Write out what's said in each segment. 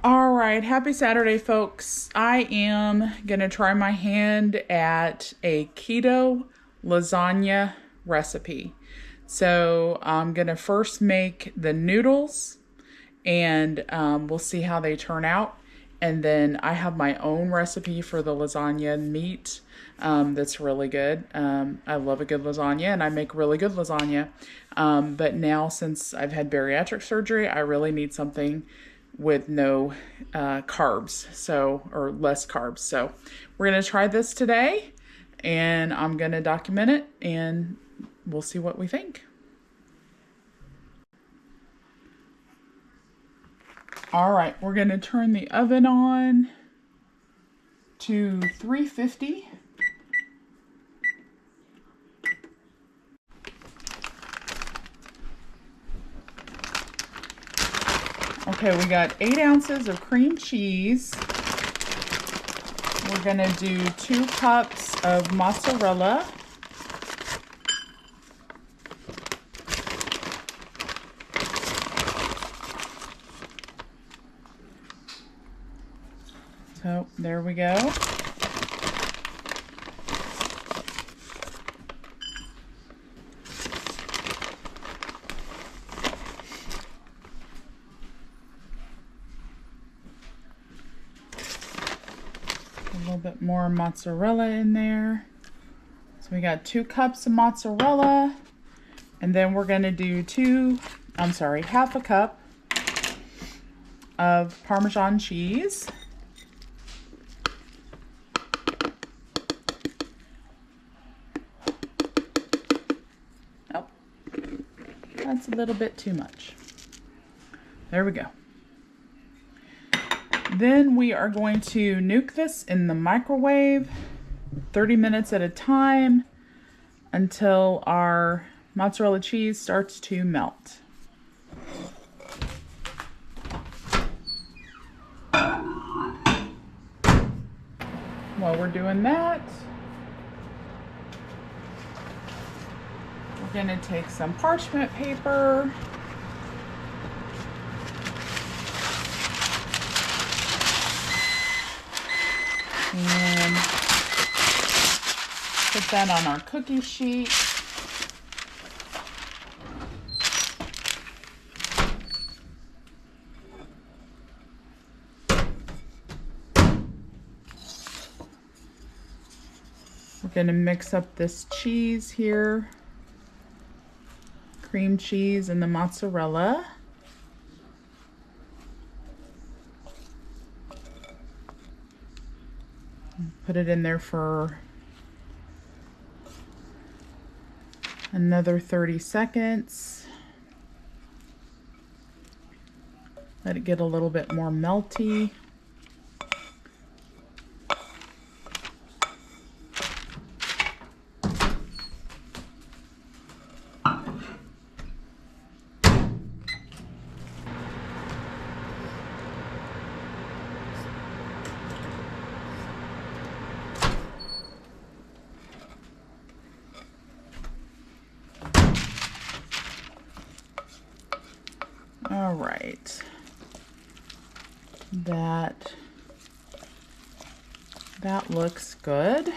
All right, happy Saturday, folks. I am going to try my hand at a keto lasagna recipe. So I'm going to first make the noodles and we'll see how they turn out. And then I have my own recipe for the lasagna meat that's really good. I love a good lasagna and I make really good lasagna. But now, since I've had bariatric surgery, I really need something with no carbs, or less carbs. So we're going to try this today and I'm going to document it and we'll see what we think. All right, we're going to turn the oven on to 350. Okay, we got 8 ounces of cream cheese. We're going to do 2 cups of mozzarella. So there we go. A little bit more mozzarella in there. So we got 2 cups of mozzarella, and then we're going to do half a cup of parmesan cheese. That's a little bit too much. There we go. Then we are going to nuke this in the microwave 30 minutes at a time until our mozzarella cheese starts to melt. While we're doing that, we're going to take some parchment paper and put that on our cookie sheet. We're going to mix up this cheese here. Cream cheese and the mozzarella. Put it in there for another 30 seconds. Let it get a little bit more melty. All right, that looks good.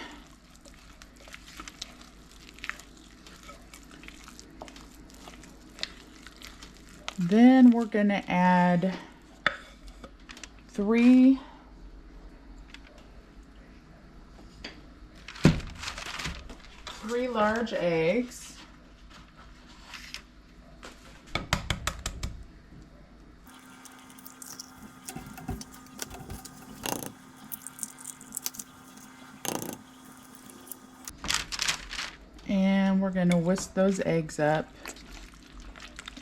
Then we're going to add 3 large eggs. And we're going to whisk those eggs up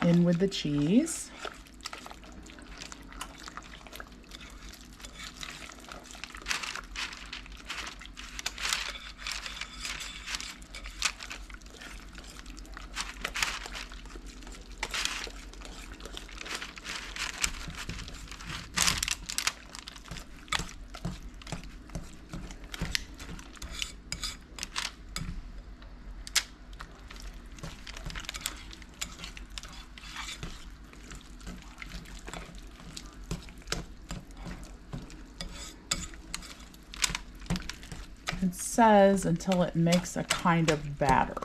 in with the cheese. It says until it makes a kind of batter.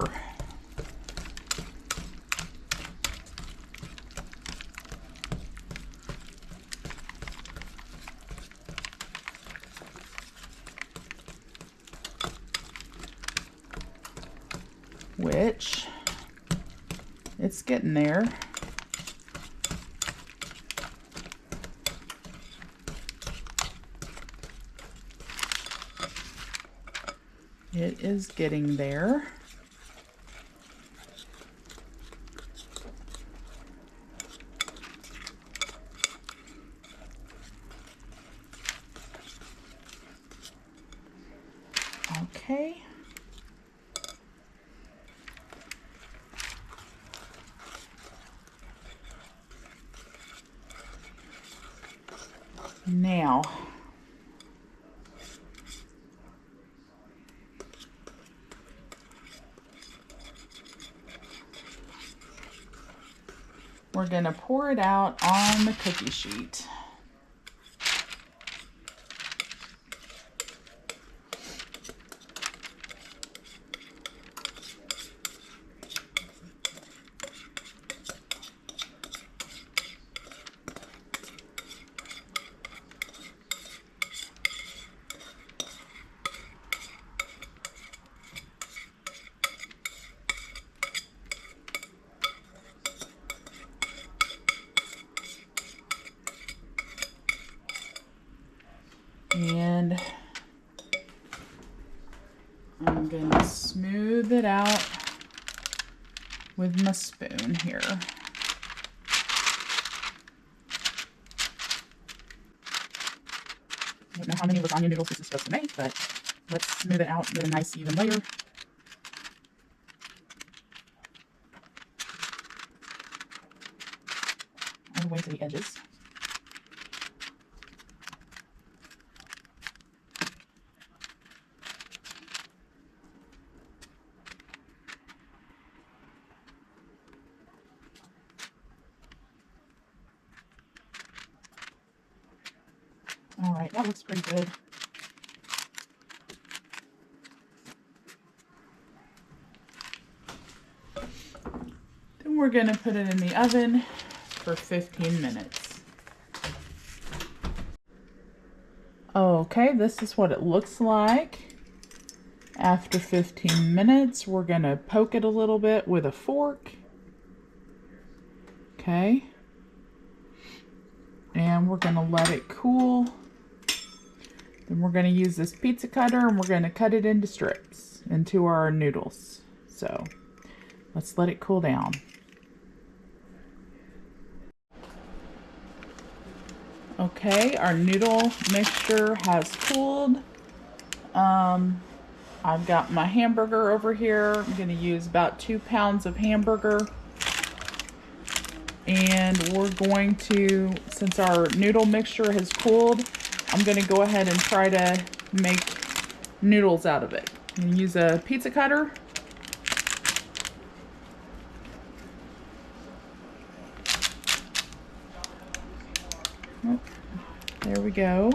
Which it's getting there. It is getting there. Okay. Now, we're going to pour it out on the cookie sheet. And I'm going to smooth it out with my spoon here. I don't know how many lasagna noodles this is supposed to make, but let's smooth it out with a nice even layer. All the way to the edges. All right, that looks pretty good. Then we're going to put it in the oven for 15 minutes. Okay, this is what it looks like. After 15 minutes, we're going to poke it a little bit with a fork. Okay. And we're going to let it cool. Then we're going to use this pizza cutter and we're going to cut it into strips, into our noodles. So let's let it cool down. Okay, our noodle mixture has cooled. I've got my hamburger over here. I'm going to use about 2 pounds of hamburger. And we're going to, since our noodle mixture has cooled, I'm going to go ahead and try to make noodles out of it. I'm going to use a pizza cutter. Oh, there we go.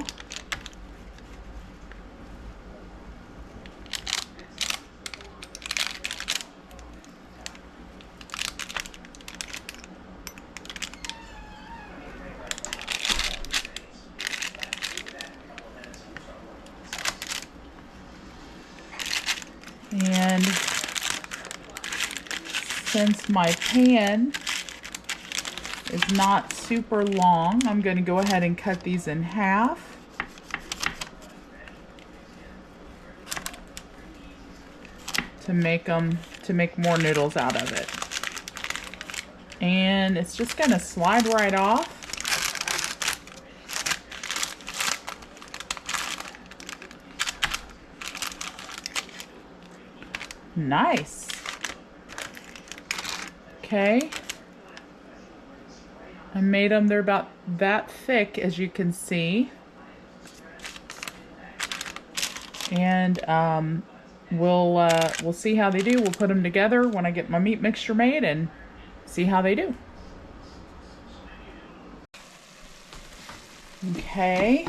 And since my pan is not super long, I'm going to go ahead and cut these in half. To make more noodles out of it. And it's just going to slide right off. Nice. Okay. I made them, they're about that thick, as you can see. And we'll see how they do. We'll put them together when I get my meat mixture made and see how they do. Okay.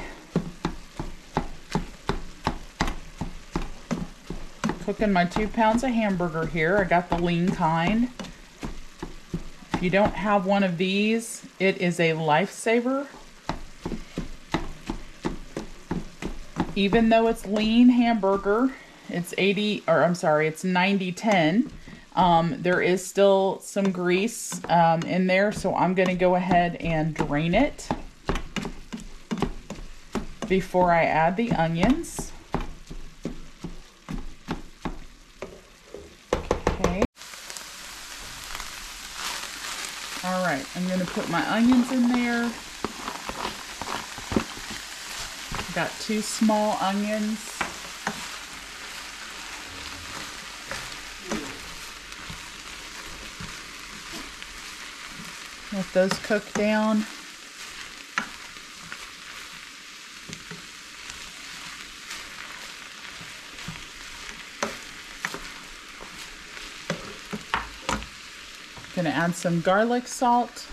cooking my 2 pounds of hamburger here. I got the lean kind. If you don't have one of these, it is a lifesaver. Even though it's lean hamburger, it's 90-10. There is still some grease in there, so I'm going to go ahead and drain it before I add the onions. Okay. All right, I'm going to put my onions in there. Got 2 small onions. Let those cook down. Gonna add some garlic salt.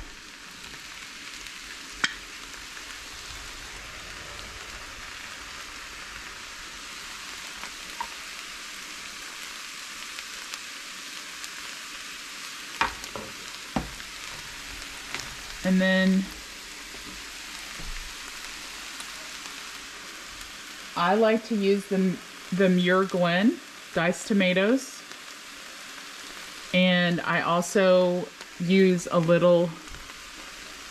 And then I like to use the Muir Glen diced tomatoes. And I also use a little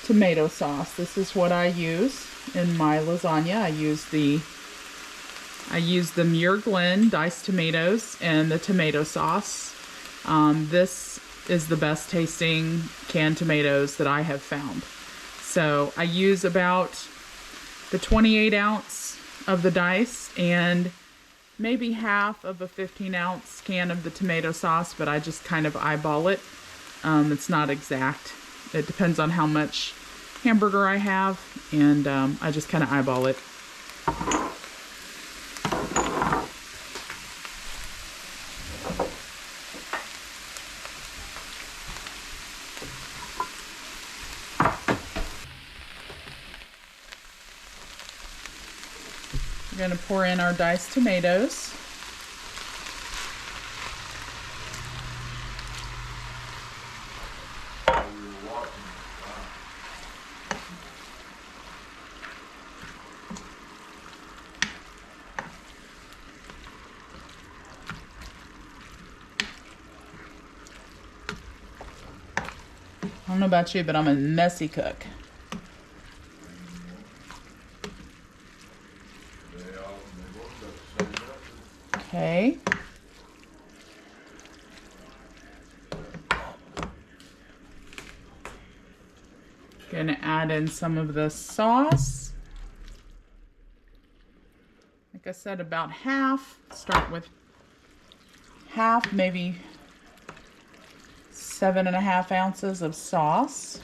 tomato sauce. This is what I use in my lasagna. I use the Muir Glen diced tomatoes and the tomato sauce. This is the best tasting canned tomatoes that I have found. So I use about the 28 ounce of the dice and maybe half of a 15 ounce can of the tomato sauce, but I just kind of eyeball it. It's not exact. It depends on how much hamburger I have, and I just kind of eyeball it. We're going to pour in our diced tomatoes. I don't know about you, but I'm a messy cook. Okay. Gonna add in some of the sauce. Like I said, about half. Start with half, maybe 7.5 ounces of sauce.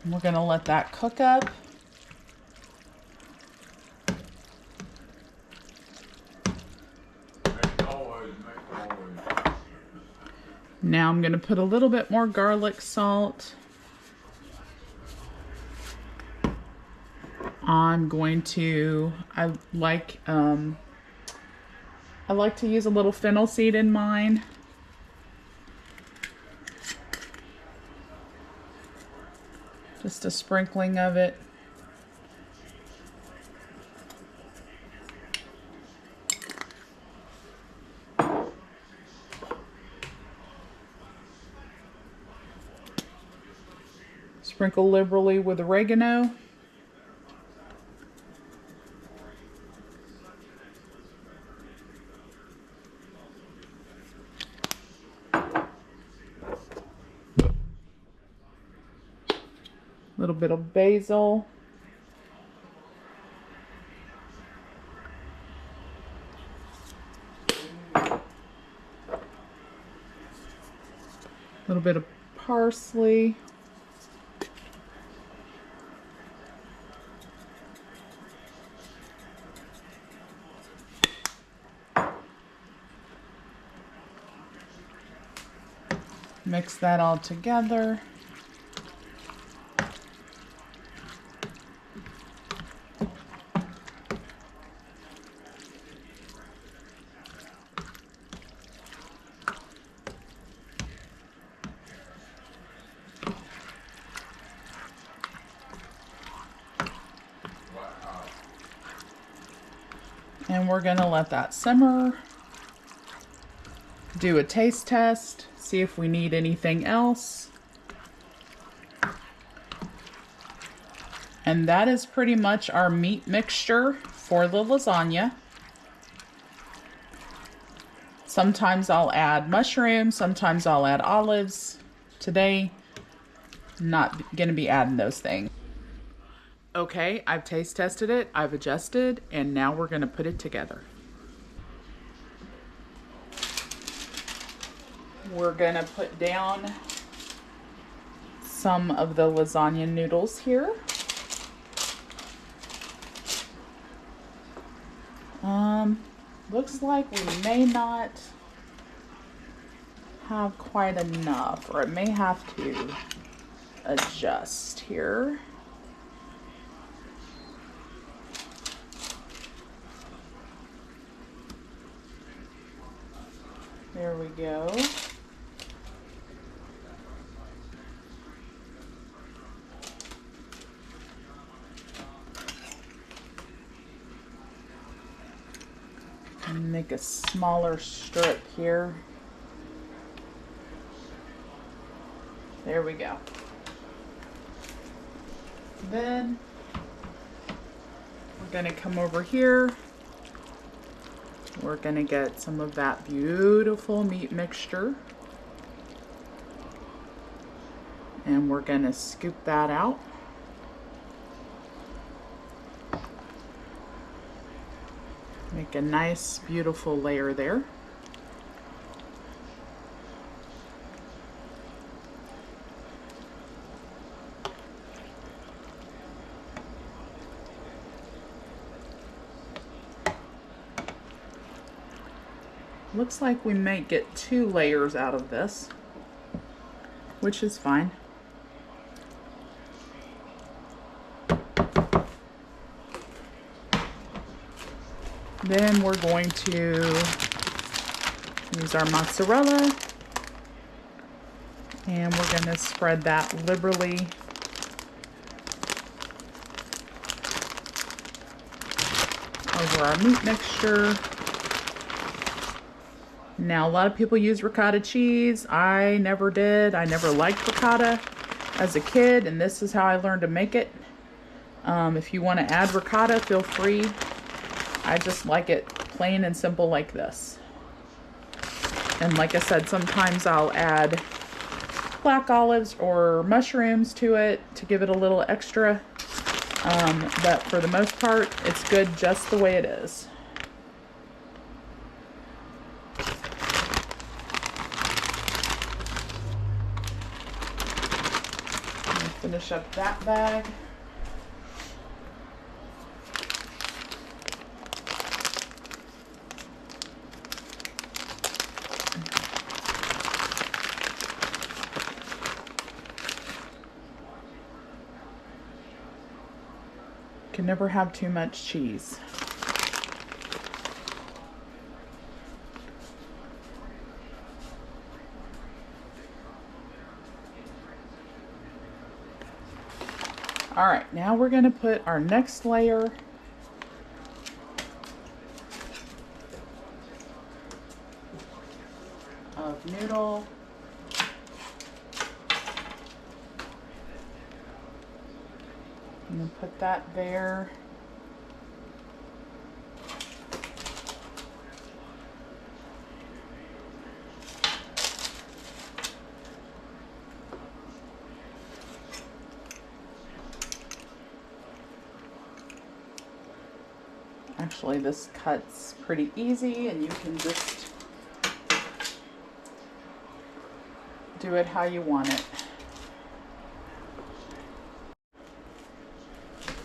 We're going to let that cook up. Now I'm going to put a little bit more garlic salt. I like to use a little fennel seed in mine. Just a sprinkling of it. Sprinkle liberally with oregano. A little bit of basil. A little bit of parsley. Mix that all together. And we're gonna let that simmer. Do a taste test, see if we need anything else. And that is pretty much our meat mixture for the lasagna. Sometimes I'll add mushrooms, sometimes I'll add olives. Today, not gonna be adding those things. Okay, I've taste tested it, I've adjusted, and now we're gonna put it together. We're gonna put down some of the lasagna noodles here. Looks like we may not have quite enough, or it may have to adjust here. There we go. Make a smaller strip here. There we go. Then we're gonna come over here. We're gonna get some of that beautiful meat mixture. And we're gonna scoop that out. Make a nice, beautiful layer there. Looks like we might get 2 layers out of this, which is fine. Then we're going to use our mozzarella, and we're going to spread that liberally over our meat mixture. Now, a lot of people use ricotta cheese. I never did. I never liked ricotta as a kid, and this is how I learned to make it. If you want to add ricotta, feel free. I just like it plain and simple like this. And like I said, sometimes I'll add black olives or mushrooms to it to give it a little extra. But for the most part, it's good just the way it is. Finish up that bag. Can never have too much cheese. All right, now we're going to put our next layer of noodle. I'm going to put that there. Actually, this cuts pretty easy, and you can just do it how you want it.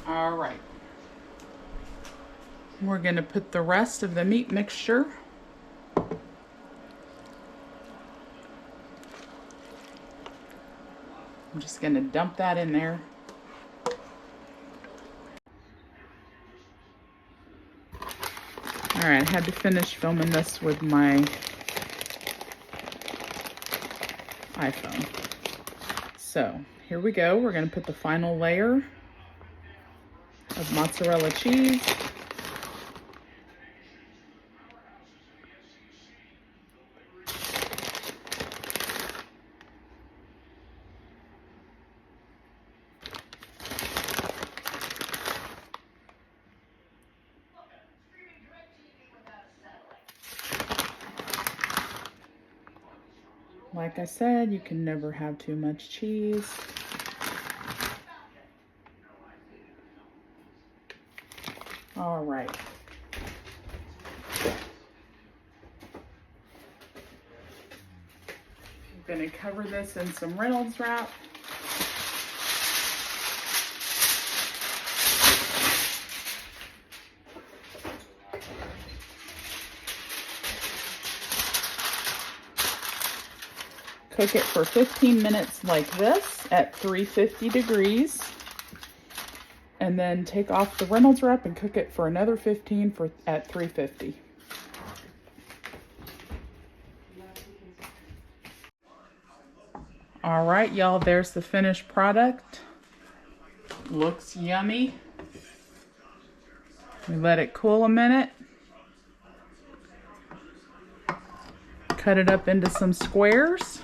All right. We're going to put the rest of the meat mixture I'm just going to dump that in there. Alright, I had to finish filming this with my iPhone. So, here we go. We're going to put the final layer of mozzarella cheese. Like I said, you can never have too much cheese. All right. I'm going to cover this in some Reynolds wrap. Cook it for 15 minutes like this at 350 degrees. And then take off the Reynolds wrap and cook it for another 15 at 350. All right, y'all, there's the finished product. Looks yummy. We let it cool a minute. Cut it up into some squares.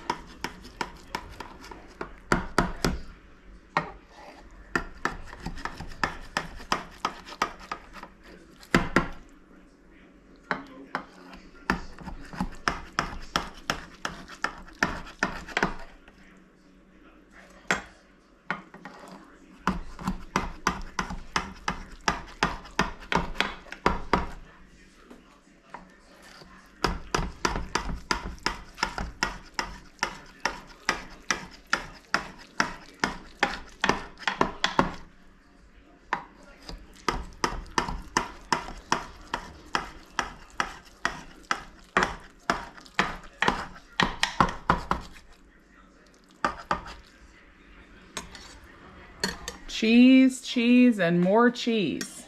Cheese, cheese, and more cheese.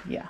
Yeah.